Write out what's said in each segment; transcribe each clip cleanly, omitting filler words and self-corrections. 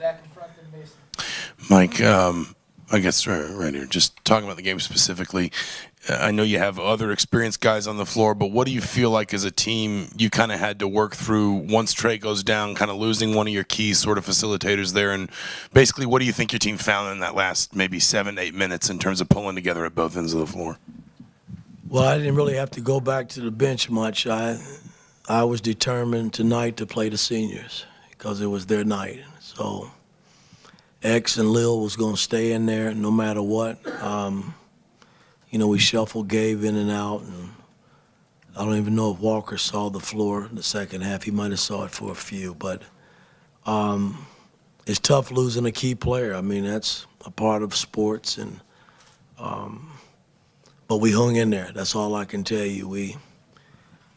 Zach in front, then Mason. Mike, I guess right here, just talking about the game specifically, I know you have other experienced guys on the floor, but what do you feel like as a team you kind of had to work through once Trey goes down, kind of losing one of your key sort of facilitators there? And basically, what do you think your team found in that last maybe 7 to 8 minutes in terms of pulling together at both ends of the floor? Well, I didn't really have to go back to the bench much. I was determined tonight to play the seniors because it was their night. So X and Lil was going to stay in there no matter what. We shuffled Gabe in and out, and I don't even know if Walker saw the floor in the second half. He might have saw it for a few, but it's tough losing a key player. I mean, that's a part of sports, and but we hung in there. That's all I can tell you. We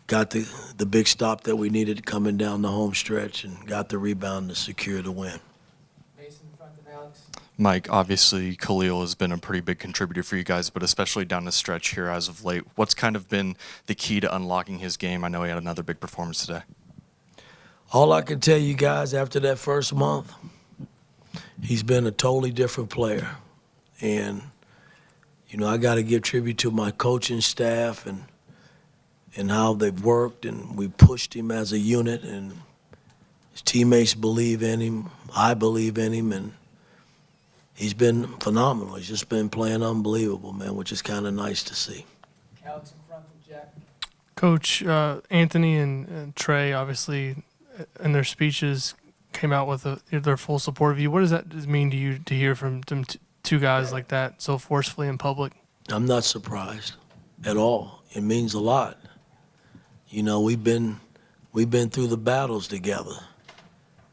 got the big stop that we needed coming down the home stretch and got the rebound to secure the win. Mason in front, then Alex. Mike, obviously Khalil has been a pretty big contributor for you guys, but especially down the stretch here as of late. What's kind of been the key to unlocking his game? I know he had another big performance today. All I can tell you guys after that first month, he's been a totally different player. And, I got to give tribute to my coaching staff and how they've worked, and we pushed him as a unit, and his teammates believe in him. I believe in him, and he's been phenomenal. He's just been playing unbelievable, man, which is kind of nice to see. Alex in front, then Jack. Coach, Anthony and Trey, obviously, in their speeches, came out with their full support of you. What does that mean to you to hear from them two guys like that so forcefully in public? I'm not surprised at all. It means a lot. We've been through the battles together.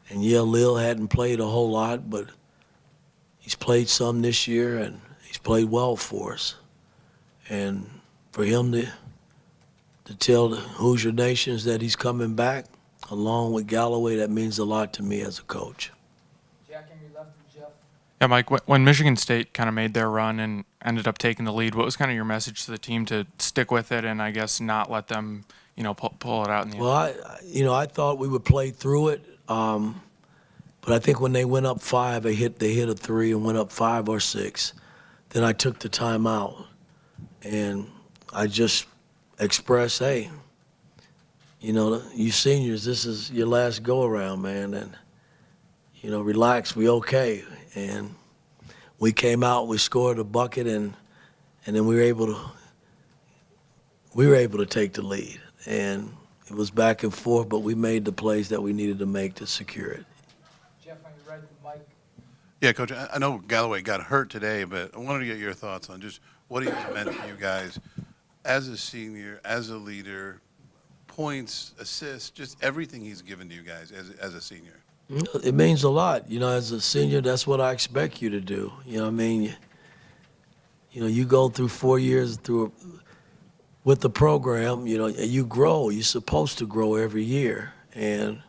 And yeah, Lil hadn't played a whole lot, but he's played some this year, and he's played well for us. And for him to tell the Hoosier Nations that he's coming back, along with Galloway, that means a lot to me as a coach. Jack on your left, and Jeff. Yeah, Mike, when Michigan State kind of made their run and ended up taking the lead, what was kind of your message to the team to stick with it and I guess not let them, pull it out in the end? Well, I thought we would play through it, but I think when they went up 5, they hit a 3 and went up 5 or 6. Then I took the timeout, and I just expressed, hey, you seniors, this is your last go-around, man, and, relax, we okay. And we came out, we scored a bucket, and then we were able to take the lead. And it was back and forth, but we made the plays that we needed to make to secure it. Jeff on your right, then Mike. Yeah, Coach, I know Galloway got hurt today, but I wanted to get your thoughts on just what he meant to you guys as a senior, as a leader, points, assists, just everything he's given to you guys as a senior. It means a lot. As a senior, that's what I expect you to do. You go through 4 years with the program, you grow. You're supposed to grow every year. And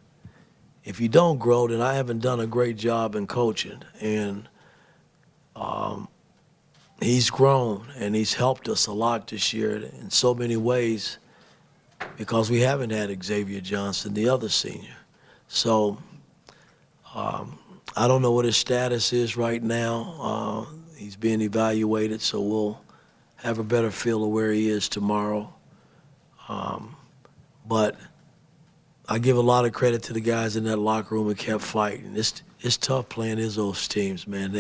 if you don't grow, then I haven't done a great job in coaching. And he's grown, and he's helped us a lot this year in so many ways because we haven't had Xavier Johnson, the other senior. So I don't know what his status is right now. He's being evaluated, so we'll have a better feel of where he is tomorrow. But I give a lot of credit to the guys in that locker room who kept fighting. It's tough playing Izzo's teams, man.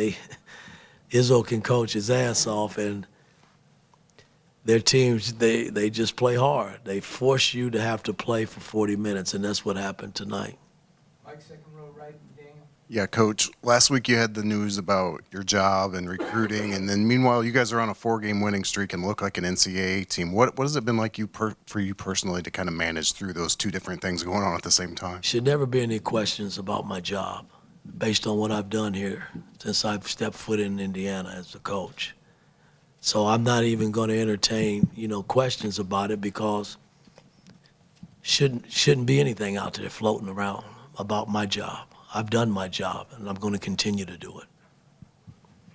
Izzo can coach his ass off, and their teams, they just play hard. They force you to have to play for 40 minutes, and that's what happened tonight. Mike, second row right, and Daniel. Yeah, Coach, last week you had the news about your job and recruiting, and then meanwhile you guys are on a 4-game winning streak and look like an NCAA team. What has it been like for you personally to kind of manage through those two different things going on at the same time? Should never be any questions about my job based on what I've done here since I've stepped foot in Indiana as a coach. So I'm not even going to entertain, questions about it because shouldn't be anything out there floating around about my job. I've done my job, and I'm going to continue to do it.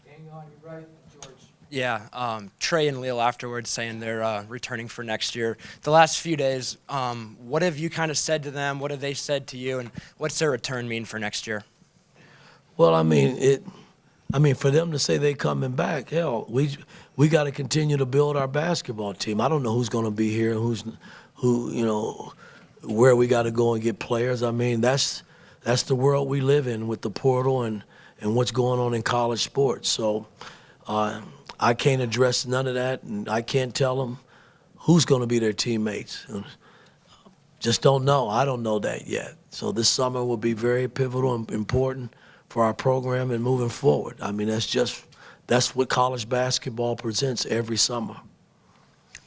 Daniel on your right, George. Yeah, Trey and Lil afterwards saying they're returning for next year. The last few days, what have you kind of said to them? What have they said to you? And what's their return mean for next year? Well, I mean, for them to say they coming back, hell, we got to continue to build our basketball team. I don't know who's going to be here and where we got to go and get players. I mean, that's the world we live in with the portal and what's going on in college sports. So I can't address none of that, and I can't tell them who's going to be their teammates. Just don't know. I don't know that yet. So this summer will be very pivotal and important for our program and moving forward. I mean, that's what college basketball presents every summer.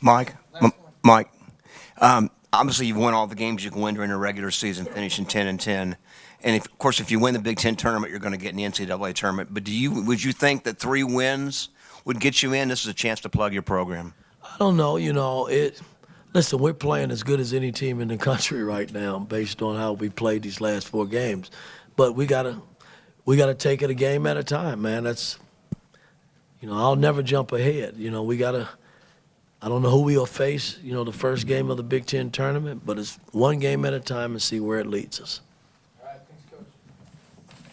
Mike, Last one. Mike, obviously you've won all the games you can win during the regular season, finishing 10-10. And of course, if you win the Big Ten tournament, you're going to get in the NCAA tournament. But would you think that 3 wins would get you in? This is a chance to plug your program. I don't know. Listen, we're playing as good as any team in the country right now, based on how we played these last 4 games. But we gotta take it a game at a time, man. That's, I'll never jump ahead. I don't know who we'll face, the first game of the Big Ten tournament, but it's one game at a time and see where it leads us.